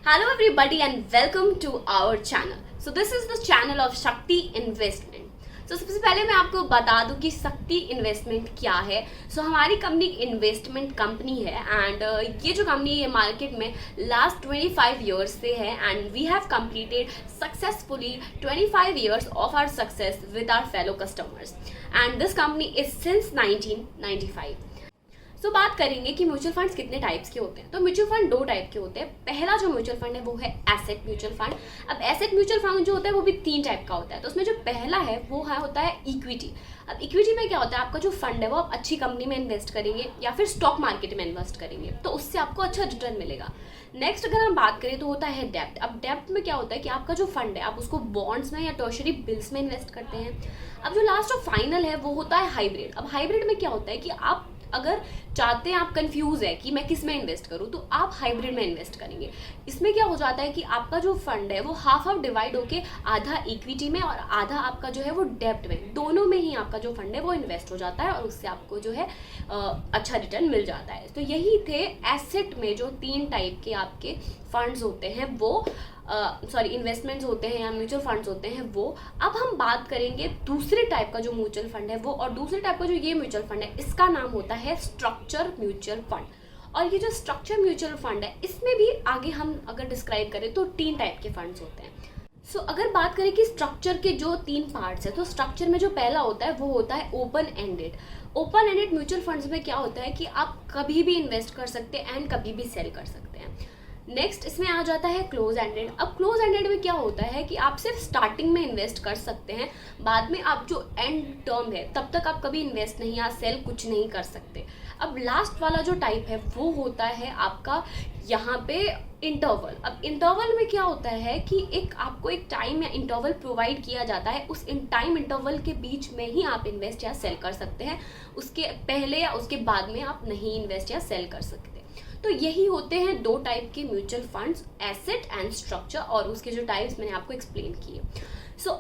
Hello everybody and welcome to our channel. So this is the channel of शक्ति investment. तो सबसे पहले मैं आपको बता दूं कि शक्ति इन्वेस्टमेंट क्या है. हमारी कंपनी इन्वेस्टमेंट कंपनी है एंड ये जो कंपनी है मार्केट में लास्ट 25 ईयर्स से है and we have completed successfully 25 years of our success with our fellow customers and this company is since 1995. बात करेंगे कि म्यूचुअल फंड्स कितने टाइप्स के होते हैं. तो म्यूचुअल फंड दो टाइप के होते हैं. पहला जो म्यूचुअल फंड है वो है एसेट म्यूचुअल फंड. अब एसेट म्यूचुअल फंड जो होता है वो भी 3 टाइप का होता है. तो उसमें जो पहला है वो होता है इक्विटी. अब इक्विटी में क्या होता है, आपका जो फंड है वो आप अच्छी कंपनी में इन्वेस्ट करेंगे या फिर स्टॉक मार्केट में इन्वेस्ट करेंगे तो उससे आपको अच्छा रिटर्न मिलेगा. नेक्स्ट अगर हम बात करें तो होता है डेब्ट. अब डेब्ट में क्या होता है कि आपका जो फंड है आप उसको बॉन्ड्स में या टर्शरी बिल्स में इन्वेस्ट करते हैं. अब जो लास्ट और फाइनल है वो होता है हाइब्रिड. अब हाइब्रिड में क्या होता है कि आप अगर चाहते हैं, आप कंफ्यूज है कि मैं किस में इन्वेस्ट करूं तो आप हाइब्रिड में इन्वेस्ट करेंगे. इसमें क्या हो जाता है कि आपका जो फंड है वो हाफ डिवाइड होके आधा इक्विटी में और आधा आपका जो है वो डेब्ट में, दोनों में ही आपका जो फंड है वो इन्वेस्ट हो जाता है और उससे आपको जो है अच्छा रिटर्न मिल जाता है. तो यही थे एसेट में जो 3 टाइप के आपके फंड्स होते हैं वो इन्वेस्टमेंट्स होते हैं या म्यूचुअल फंड्स होते हैं वो. अब हम बात करेंगे दूसरे टाइप का जो म्यूचुअल फंड है वो, और दूसरे टाइप का जो ये म्यूचुअल फंड है इसका नाम होता है स्ट्रक्चर म्यूचुअल फंड. और ये जो स्ट्रक्चर म्यूचुअल फंड है इसमें भी आगे हम अगर डिस्क्राइब करें तो 3 टाइप के फंड्स होते हैं. अगर बात करें कि स्ट्रक्चर के जो 3 पार्ट्स है तो स्ट्रक्चर में जो पहला होता है वो होता है open ended. Open ended mutual funds में क्या होता है कि आप कभी भी इन्वेस्ट कर सकते हैं एंड कभी भी सेल कर सकते हैं. नेक्स्ट इसमें आ जाता है क्लोज एंडेड. अब क्लोज एंडेड में क्या होता है कि आप सिर्फ स्टार्टिंग में इन्वेस्ट कर सकते हैं, बाद में आप जो एंड टर्म है तब तक आप कभी इन्वेस्ट नहीं या सेल कुछ नहीं कर सकते. अब लास्ट वाला जो टाइप है वो होता है आपका यहाँ पे इंटरवल. अब इंटरवल में क्या होता है कि आपको एक टाइम या इंटरवल प्रोवाइड किया जाता है, उस टाइम इंटरवल के बीच में ही आप इन्वेस्ट या सेल कर सकते हैं, उसके पहले या उसके बाद में आप नहीं इन्वेस्ट या सेल कर सकते. तो यही होते हैं 2 टाइप के mutual funds, asset and structure, और उसके जो टाइप्स मैंने आपको एक्सप्लेन किए.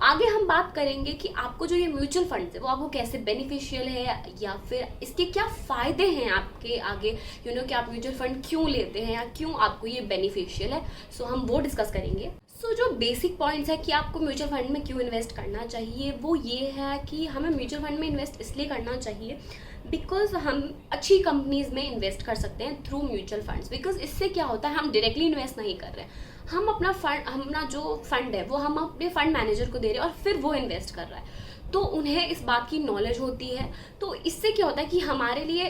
आगे हम बात करेंगे कि आपको जो ये म्यूचुअल फंड्स है वो आपको कैसे बेनिफिशियल है या फिर इसके क्या फ़ायदे हैं आपके आगे, कि आप म्यूचुअल फंड क्यों लेते हैं या क्यों आपको ये बेनिफिशियल है. हम वो डिस्कस करेंगे. जो बेसिक पॉइंट्स है कि आपको म्यूचुअल फंड में क्यों इन्वेस्ट करना चाहिए वो ये है कि हमें म्यूचुअल फंड में इन्वेस्ट इसलिए करना चाहिए बिकॉज हम अच्छी कंपनीज में इन्वेस्ट कर सकते हैं थ्रू म्यूचुअल फंड्स. बिकॉज इससे क्या होता है, हम डायरेक्टली इन्वेस्ट नहीं कर रहे हैं, हम अपना जो फंड है वो हम अपने फंड मैनेजर को दे रहे हैं और फिर वो इन्वेस्ट कर रहा है, तो उन्हें इस बात की नॉलेज होती है. तो इससे क्या होता है कि हमारे लिए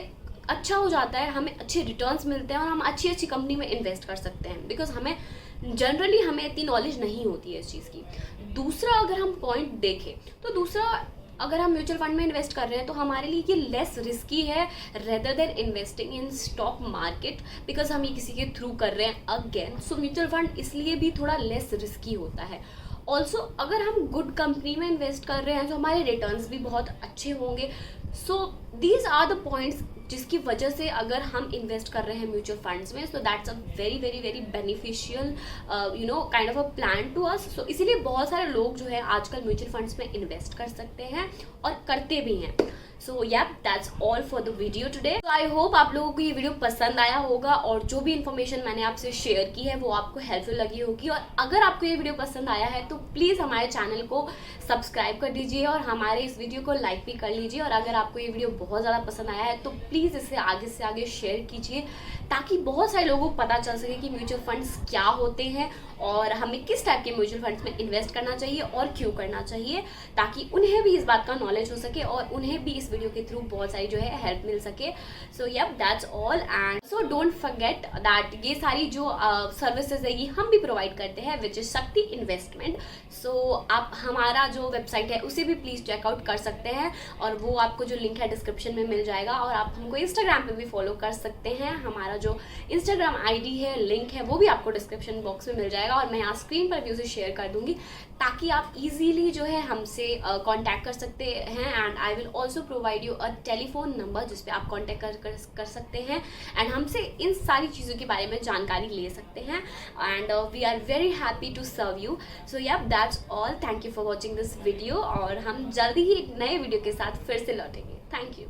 अच्छा हो जाता है, हमें अच्छे रिटर्न्स मिलते हैं और हम अच्छी कंपनी में इन्वेस्ट कर सकते हैं बिकॉज हमें इतनी नॉलेज नहीं होती है इस चीज़ की. दूसरा अगर हम पॉइंट देखें तो दूसरा, अगर हम म्यूचुअल फंड में इन्वेस्ट कर रहे हैं तो हमारे लिए ये लेस रिस्की है rather than investing in stock market, because हम ये किसी के थ्रू कर रहे हैं अगेन. म्यूचुअल फंड इसलिए भी थोड़ा लेस रिस्की होता है. ऑल्सो अगर हम गुड कंपनी में इन्वेस्ट कर रहे हैं तो हमारे रिटर्न्स भी बहुत अच्छे होंगे. दीज आर द पॉइंट्स जिसकी वजह से अगर हम इन्वेस्ट कर रहे हैं म्यूचुअल फंड्स में, that's a very very very beneficial kind of a plan to us. इसीलिए बहुत सारे लोग जो है आजकल म्यूचुअल फंड्स में इन्वेस्ट कर सकते हैं और करते भी हैं. That's all for the video today. I hope आप लोगों को ये वीडियो पसंद आया होगा और जो भी इन्फॉर्मेशन मैंने आपसे शेयर की है वो आपको हेल्पफुल लगी होगी. और अगर आपको ये वीडियो पसंद आया है तो प्लीज़ हमारे चैनल को सब्सक्राइब कर दीजिए और हमारे इस वीडियो को लाइक भी कर लीजिए. और अगर आपको ये वीडियो बहुत ज़्यादा पसंद आया है तो प्लीज़ इसे आगे से आगे शेयर कीजिए ताकि बहुत सारे लोगों को पता चल सके कि म्यूचुअल फंड्स क्या होते हैं और हमें किस टाइप के म्यूचुअल फंड्स में इन्वेस्ट करना चाहिए और क्यों करना चाहिए, ताकि उन्हें भी इस बात का नॉलेज हो सके और उन्हें भी इस वीडियो के थ्रू बहुत सारी जो है हेल्प मिल सके. That's all. And don't forget that ये सारी जो सर्विसेज है ये हम भी प्रोवाइड करते हैं विच इज शक्ति इन्वेस्टमेंट. आप हमारा जो वेबसाइट है उसे भी प्लीज़ चेकआउट कर सकते हैं और वो आपको जो लिंक है डिस्क्रिप्शन में मिल जाएगा. और आप हमको इंस्टाग्राम पे भी फॉलो कर सकते हैं. हमारा जो इंस्टाग्राम आईडी है, लिंक है, वो भी आपको डिस्क्रिप्शन बॉक्स में मिल जाएगा और मैं यहाँ स्क्रीन पर भी उसे शेयर कर दूंगी ताकि आप इजीली जो है हमसे कांटेक्ट कर सकते हैं. And I will also provide you a telephone number जिस पे आप कांटेक्ट कर सकते हैं एंड हमसे इन सारी चीज़ों के बारे में जानकारी ले सकते हैं. And we are very happy to serve you. That's all. Thank you for watching this video और हम जल्दी ही एक नए वीडियो के साथ फिर से लौटेंगे. Thank you.